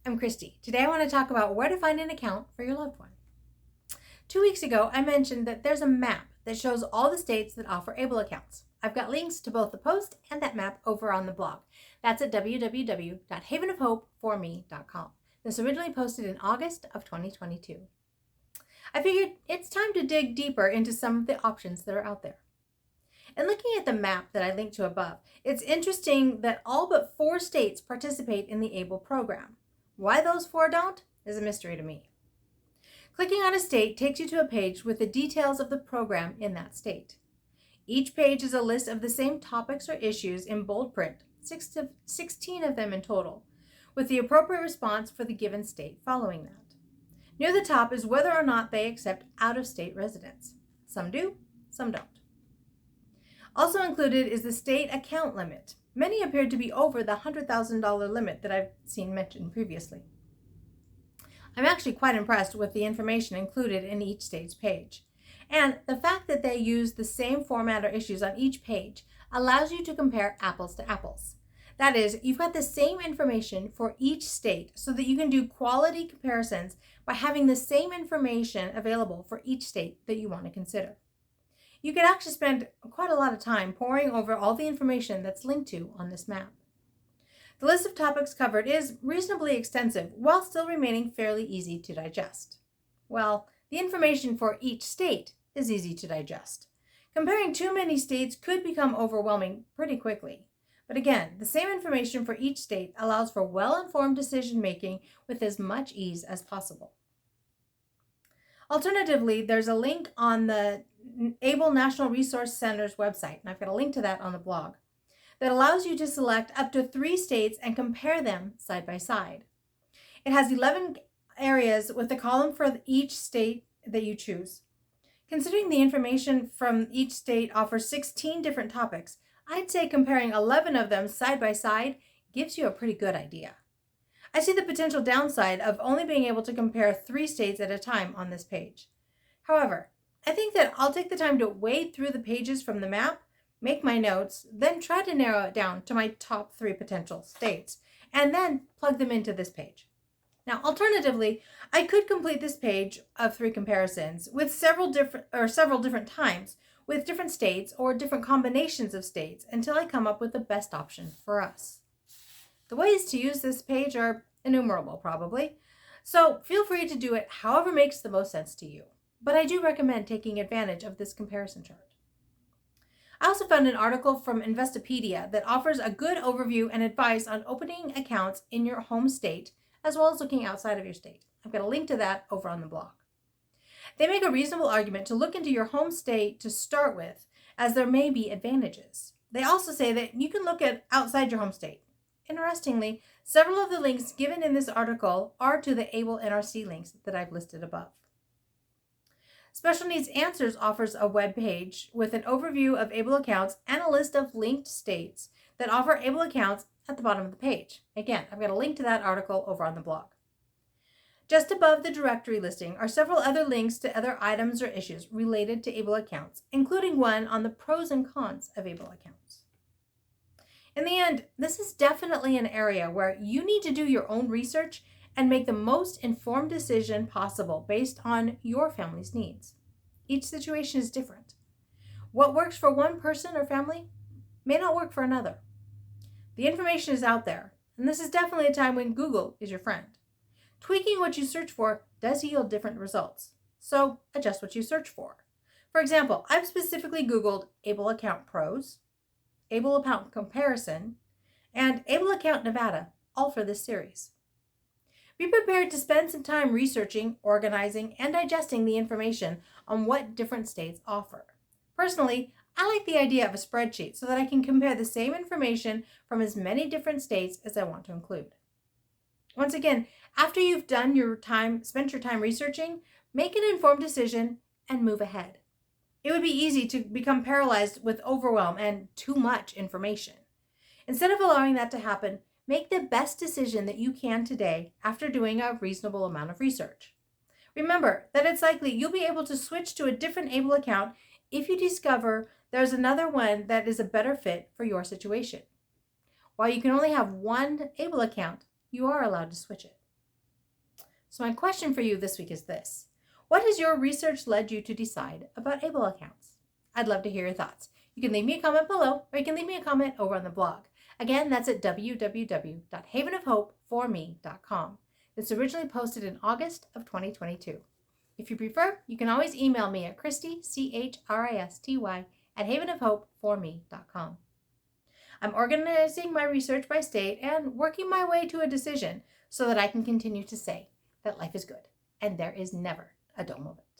I'm Christy. Today I want to talk about where to find an account for your loved one. 2 weeks ago, I mentioned that there's a map that shows all the states that offer ABLE accounts. I've got links to both the post and that map over on the blog. That's at www.havenofhopeforme.com. This originally posted in August of 2022. I figured it's time to dig deeper into some of the options that are out there. And looking at the map that I linked to above, it's interesting that all but 4 states participate in the ABLE program. Why those 4 don't is a mystery to me. Clicking on a state takes you to a page with the details of the program in that state. Each page is a list of the same topics or issues in bold print, 16 of them in total, with the appropriate response for the given state following that. Near the top is whether or not they accept out-of-state residents. Some do, some don't. Also included is the state account limit. Many appeared to be over the $100,000 limit that I've seen mentioned previously. I'm actually quite impressed with the information included in each state's page. And the fact that they use the same format or issues on each page allows you to compare apples to apples. That is, you've got the same information for each state so that you can do quality comparisons by having the same information available for each state that you want to consider. You could actually spend quite a lot of time poring over all the information that's linked to on this map. The list of topics covered is reasonably extensive while still remaining fairly easy to digest. Well, the information for each state is easy to digest. Comparing too many states could become overwhelming pretty quickly. But again, the same information for each state allows for well-informed decision-making with as much ease as possible. Alternatively, there's a link on the ABLE National Resource Center's website, and I've got a link to that on the blog, that allows you to select up to 3 states and compare them side by side. It has 11 areas with a column for each state that you choose. Considering the information from each state offers 16 different topics, I'd say comparing 11 of them side by side gives you a pretty good idea. I see the potential downside of only being able to compare 3 states at a time on this page. However, I think that I'll take the time to wade through the pages from the map, make my notes, then try to narrow it down to my top 3 potential states, and then plug them into this page. Now, alternatively, I could complete this page of 3 comparisons with several different times with different states or different combinations of states until I come up with the best option for us. The ways to use this page are innumerable, probably, so feel free to do it however makes the most sense to you. But I do recommend taking advantage of this comparison chart. I also found an article from Investopedia that offers a good overview and advice on opening accounts in your home state, as well as looking outside of your state. I've got a link to that over on the blog. They make a reasonable argument to look into your home state to start with, as there may be advantages. They also say that you can look at outside your home state. Interestingly, several of the links given in this article are to the ABLE NRC links that I've listed above. Special Needs Answers offers a web page with an overview of ABLE accounts and a list of linked states that offer ABLE accounts at the bottom of the page. Again, I've got a link to that article over on the blog. Just above the directory listing are several other links to other items or issues related to ABLE accounts, including one on the pros and cons of ABLE accounts. In the end, this is definitely an area where you need to do your own research and make the most informed decision possible based on your family's needs. Each situation is different. What works for one person or family may not work for another. The information is out there, and this is definitely a time when Google is your friend. Tweaking what you search for does yield different results, so adjust what you search for. For example, I've specifically Googled ABLE Account Pros, ABLE Account Comparison, and ABLE Account Nevada, all for this series. Be prepared to spend some time researching, organizing, and digesting the information on what different states offer. Personally, I like the idea of a spreadsheet so that I can compare the same information from as many different states as I want to include. Once again, after you've spent your time researching, make an informed decision and move ahead. It would be easy to become paralyzed with overwhelm and too much information. Instead of allowing that to happen, make the best decision that you can today after doing a reasonable amount of research. Remember that it's likely you'll be able to switch to a different ABLE account if you discover there's another one that is a better fit for your situation. While you can only have one ABLE account, you are allowed to switch it. So my question for you this week is this. What has your research led you to decide about ABLE accounts? I'd love to hear your thoughts. You can leave me a comment below, or you can leave me a comment over on the blog. Again, that's at www.havenofhopeforme.com. It's originally posted in August of 2022. If you prefer, you can always email me at Christy, CHRISTY, at havenofhopeforme.com. I'm organizing my research by state and working my way to a decision so that I can continue to say that life is good and there is never a dull moment.